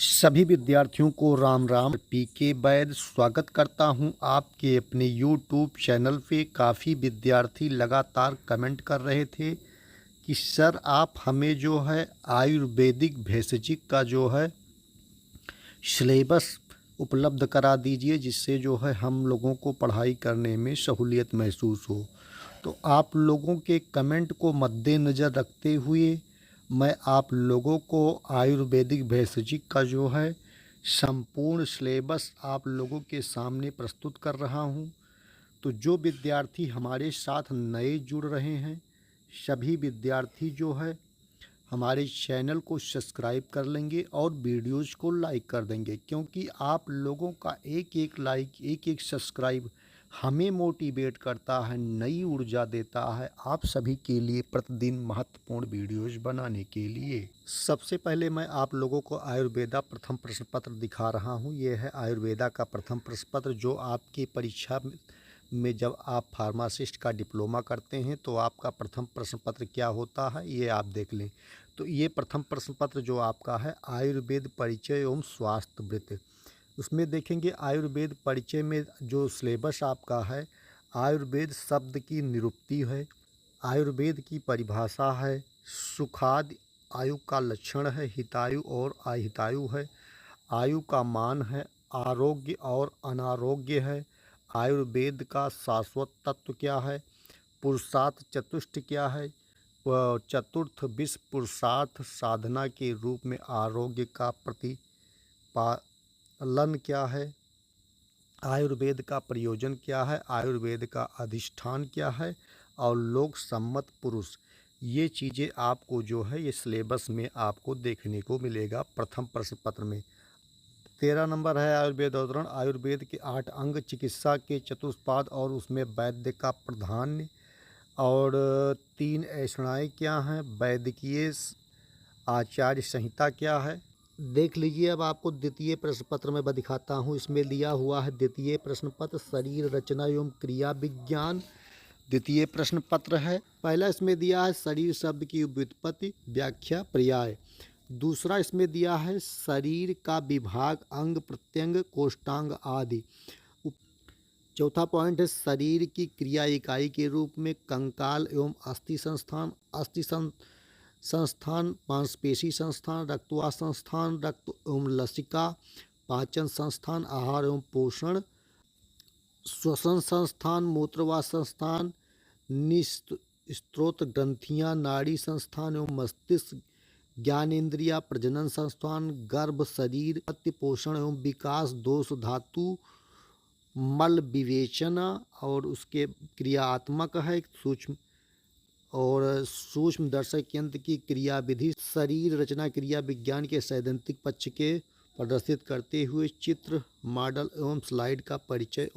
सभी विद्यार्थियों को राम राम। पीके वैद स्वागत करता हूं आपके अपने यूट्यूब चैनल पे। काफ़ी विद्यार्थी लगातार कमेंट कर रहे थे कि सर आप हमें जो है आयुर्वेदिक भेषज का जो है सिलेबस उपलब्ध करा दीजिए, जिससे जो है हम लोगों को पढ़ाई करने में सहूलियत महसूस हो। तो आप लोगों के कमेंट को मद्देनज़र रखते हुए मैं आप लोगों को आयुर्वेदिक भेषज का जो है संपूर्ण सिलेबस आप लोगों के सामने प्रस्तुत कर रहा हूं। तो जो विद्यार्थी हमारे साथ नए जुड़ रहे हैं, सभी विद्यार्थी जो है हमारे चैनल को सब्सक्राइब कर लेंगे और वीडियोज़ को लाइक कर देंगे, क्योंकि आप लोगों का एक एक लाइक, एक एक सब्सक्राइब हमें मोटिवेट करता है, नई ऊर्जा देता है आप सभी के लिए प्रतिदिन महत्वपूर्ण वीडियोज़ बनाने के लिए। सबसे पहले मैं आप लोगों को आयुर्वेदा प्रथम प्रश्न पत्र दिखा रहा हूँ। ये है आयुर्वेदा का प्रथम प्रश्न पत्र, जो आपकी परीक्षा में जब आप फार्मासिस्ट का डिप्लोमा करते हैं तो आपका प्रथम प्रश्न पत्र क्या होता है ये आप देख लें। तो ये प्रथम प्रश्न पत्र जो आपका है आयुर्वेद परिचय एवं स्वास्थ्य वृत्त, उसमें देखेंगे आयुर्वेद परिचय में जो सिलेबस आपका है, आयुर्वेद शब्द की निरुक्ति है, आयुर्वेद की परिभाषा है, सुखादि आयु का लक्षण है, हितायु और अहितायु है, आयु का मान है, आरोग्य और अनारोग्य है, आयुर्वेद का शाश्वत तत्व क्या है, पुरुषार्थ चतुष्ट क्या है, चतुर्थ विश्व पुरुषार्थ साधना के रूप में आरोग्य का प्रतिपालन क्या है, आयुर्वेद का प्रयोजन क्या है, आयुर्वेद का अधिष्ठान क्या है और लोक सम्मत पुरुष। ये चीज़ें आपको जो है ये सिलेबस में आपको देखने को मिलेगा प्रथम प्रश्न पत्र में। 13 नंबर है आयुर्वेद अवतरण। आयुर्वेद के 8 अंग, चिकित्सा के चतुष्पाद और उसमें वैद्य का प्राधान्य, और 3 ऐषणाएँ क्या हैं, वैद्यकीय आचार्य संहिता क्या है। देख लीजिए, अब आपको द्वितीय प्रश्न पत्र में मैं दिखाता हूँ। इसमें दिया हुआ है द्वितीय प्रश्न पत्र शरीर रचना एवं क्रिया विज्ञान। द्वितीय प्रश्न पत्र है, पहला इसमें दिया है शरीर शब्द की व्युत्पत्ति व्याख्या पर्याय। दूसरा इसमें दिया है शरीर का विभाग अंग प्रत्यंग कोष्ठांग आदि। चौथा पॉइंट है शरीर की क्रिया इकाई के रूप में कंकाल एवं अस्थि संस्थान, संस्थान, मांसपेशी संस्थान, रक्तवाह संस्थान, रक्त एवं लसिका, पाचन संस्थान, आहार एवं पोषण, श्वसन संस्थान, मूत्रवाह संस्थान, निस्त्रोत ग्रंथियां, नाड़ी संस्थान एवं मस्तिष्क, ज्ञानेन्द्रिया, प्रजनन संस्थान, गर्भ, शरीर, पत्य पोषण एवं विकास, दोष धातु, मल विवेचना और उसके क्रियात्मक है सूक्ष्म और सूक्ष्म दर्शक यंत्र की क्रिया विधि, शरीर रचना क्रिया विज्ञान के सैद्धांतिक पक्ष के प्रदर्शित करते हुए चित्र, मॉडल एवं स्लाइड का परिचय।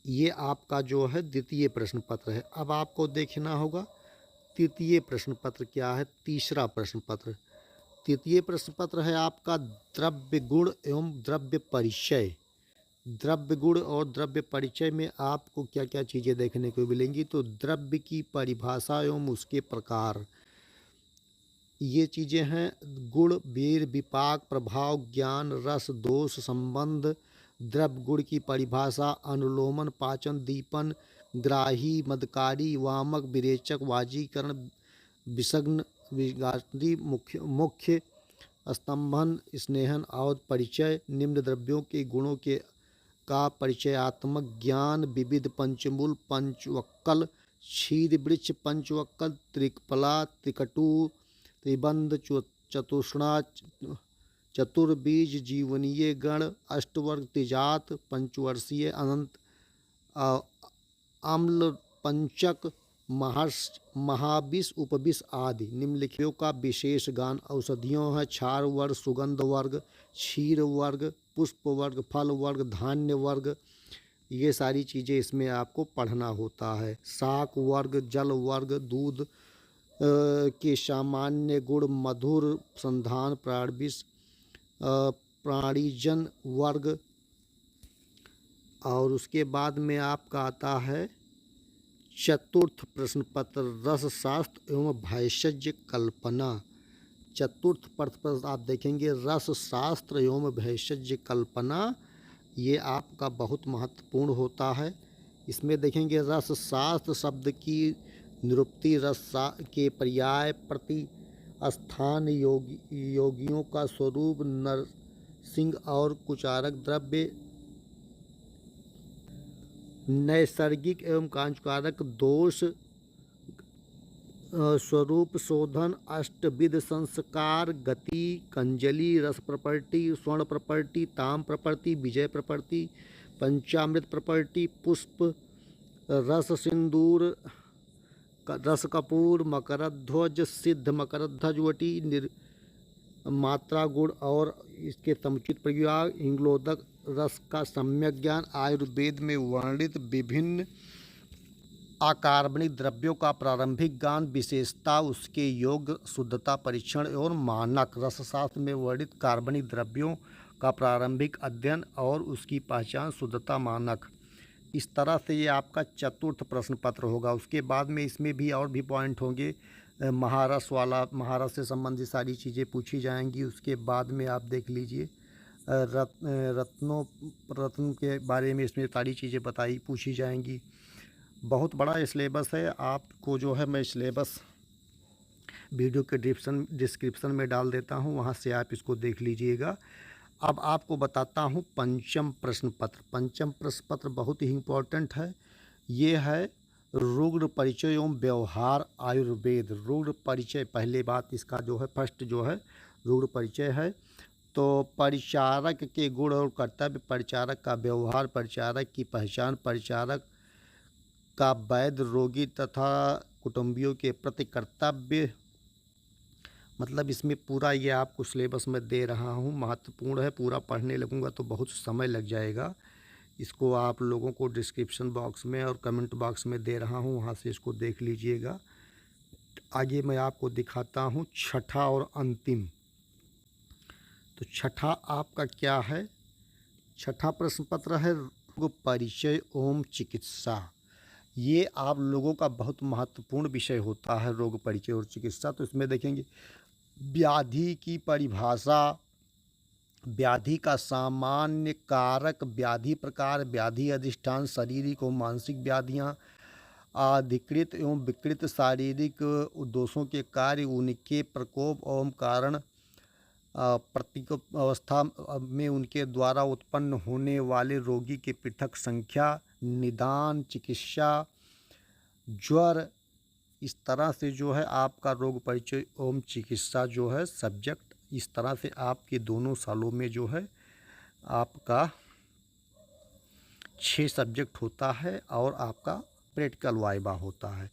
ये आपका जो है द्वितीय प्रश्न पत्र है। अब आपको देखना होगा तृतीय प्रश्न पत्र क्या है। तीसरा प्रश्न पत्र, तृतीय प्रश्न पत्र है आपका द्रव्य गुण एवं द्रव्य परिचय। द्रव्य गुण और द्रव्य परिचय में आपको क्या क्या चीज़ें देखने को मिलेंगी, तो द्रव्य की परिभाषा एवं उसके प्रकार, ये चीज़ें हैं। गुण, वीर, विपाक, प्रभाव, ज्ञान, रस, दोष, संबंध। द्रव्य गुण की परिभाषा अनुलोमन, पाचन, दीपन, ग्राही, मदकारी, वामक, विरेचक, वाजीकरण, विषग्न, विगात्री, मुख्य, स्तंभन, स्नेहन और परिचय। निम्न द्रव्यों के गुणों के का परिचयात्मक ज्ञान, विविध पंचमूल, पंचवक्कल, क्षीर वृक्ष, पंचवक्कल, त्रिकपला, त्रिकटु, त्रिबंध, चतुष्णा, चतुर्बीज, जीवनीय गण, अष्टवर्ग, त्रिजात, पंचवर्षीय, अनंत, अम्ल, पंचक, महाविष, उपविष आदि। निम्नलिखितों का विशेष गान औषधियों है क्षार वर्ग, सुगंध वर्ग, क्षीर वर्ग, पुष्प वर्ग, फल वर्ग, धान्य वर्ग। ये सारी चीज़ें इसमें आपको पढ़ना होता है। शाक वर्ग, जल वर्ग, दूध के सामान्य गुण, मधुर, संधान, प्राणविष, प्राणीजन वर्ग। और उसके बाद में आपका आता है चतुर्थ प्रश्न पत्र रस शास्त्र एवं भैषज कल्पना। चतुर्थ प्रश्न आप देखेंगे रस शास्त्र एवं भेषज कल्पना, ये आपका बहुत महत्वपूर्ण होता है। इसमें देखेंगे रस शास्त्र शब्द की निरुक्ति रस के पर्याय प्रति स्थान योगियों का स्वरूप नरसिंह और कुचारक द्रव्य नैसर्गिक एवं कांचकारक दोष स्वरूप शोधन अष्टविध संस्कार गति कंजली रस प्रॉपर्टी स्वर्ण प्रॉपर्टी ताम प्रॉपर्टी विजय प्रॉपर्टी पंचामृत प्रॉपर्टी पुष्प रस सिंदूर रस कपूर मकरध्वज सिद्ध मकरध्वज वटी मात्रा गुण और इसके समुचित प्रयोग इंग्लोदक रस का सम्यक ज्ञान आयुर्वेद में वर्णित विभिन्न अकार्बनिक द्रव्यों का प्रारंभिक ज्ञान विशेषता उसके योग शुद्धता परीक्षण एवं मानक रसशास्त्र में वर्णित कार्बनिक द्रव्यों का प्रारंभिक अध्ययन और उसकी पहचान शुद्धता मानक। इस तरह से ये आपका चतुर्थ प्रश्न पत्र होगा। उसके बाद में इसमें भी और भी पॉइंट होंगे, महारस वाला, महारस से संबंधित सारी चीज़ें पूछी जाएंगी। उसके बाद में आप देख लीजिए रत्न के बारे में इसमें सारी चीज़ें पूछी जाएंगी। बहुत बड़ा सिलेबस है। आपको जो है मैं सिलेबस वीडियो के डिस्क्रिप्शन में डाल देता हूं, वहां से आप इसको देख लीजिएगा। अब आपको बताता हूं पंचम प्रश्न पत्र। पंचम प्रश्न पत्र बहुत ही इम्पोर्टेंट है। ये है रुग्ण परिचय एवं व्यवहार आयुर्वेद। रुग्ण परिचय, पहले बात इसका जो है फर्स्ट जो है रुग्ण परिचय है। तो परिचारक के गुण और कर्तव्य, परिचारक का व्यवहार, परिचारक की पहचान, परिचारक का वैद्य रोगी तथा कुटुंबियों के प्रति कर्तव्य, मतलब इसमें पूरा ये आपको सिलेबस में दे रहा हूँ, महत्वपूर्ण है। पूरा पढ़ने लगूंगा तो बहुत समय लग जाएगा। इसको आप लोगों को डिस्क्रिप्शन बॉक्स में और कमेंट बॉक्स में दे रहा हूँ, वहाँ से इसको देख लीजिएगा। आगे मैं आपको दिखाता हूँ छठा और अंतिम। तो छठा आपका क्या है? छठा प्रश्न पत्र है रोग परिचय एवं चिकित्सा। ये आप लोगों का बहुत महत्वपूर्ण विषय होता है, रोग परिचय और चिकित्सा। तो इसमें देखेंगे व्याधि की परिभाषा, व्याधि का सामान्य कारक, व्याधि प्रकार, व्याधि अधिष्ठान, शारीरिक और मानसिक व्याधियाँ, अधिकृत एवं विकृत शारीरिक दोषों के कार्य, उनके प्रकोप एवं कारण, प्रतिकोप अवस्था में उनके द्वारा उत्पन्न होने वाले रोगी की पृथक संख्या, निदान, चिकित्सा, ज्वर। इस तरह से जो है आपका रोग परिचय एवं चिकित्सा जो है सब्जेक्ट, इस तरह से आपके दोनों सालों में जो है आपका 6 सब्जेक्ट होता है और आपका प्रैक्टिकल वाइवा होता है।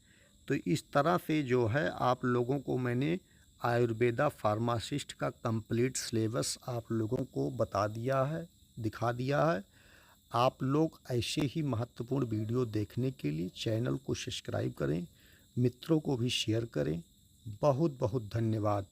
तो इस तरह से जो है आप लोगों को मैंने आयुर्वेदा फार्मासिस्ट का कंप्लीट सिलेबस आप लोगों को बता दिया है, दिखा दिया है। आप लोग ऐसे ही महत्वपूर्ण वीडियो देखने के लिए चैनल को सब्सक्राइब करें, मित्रों को भी शेयर करें। बहुत बहुत धन्यवाद।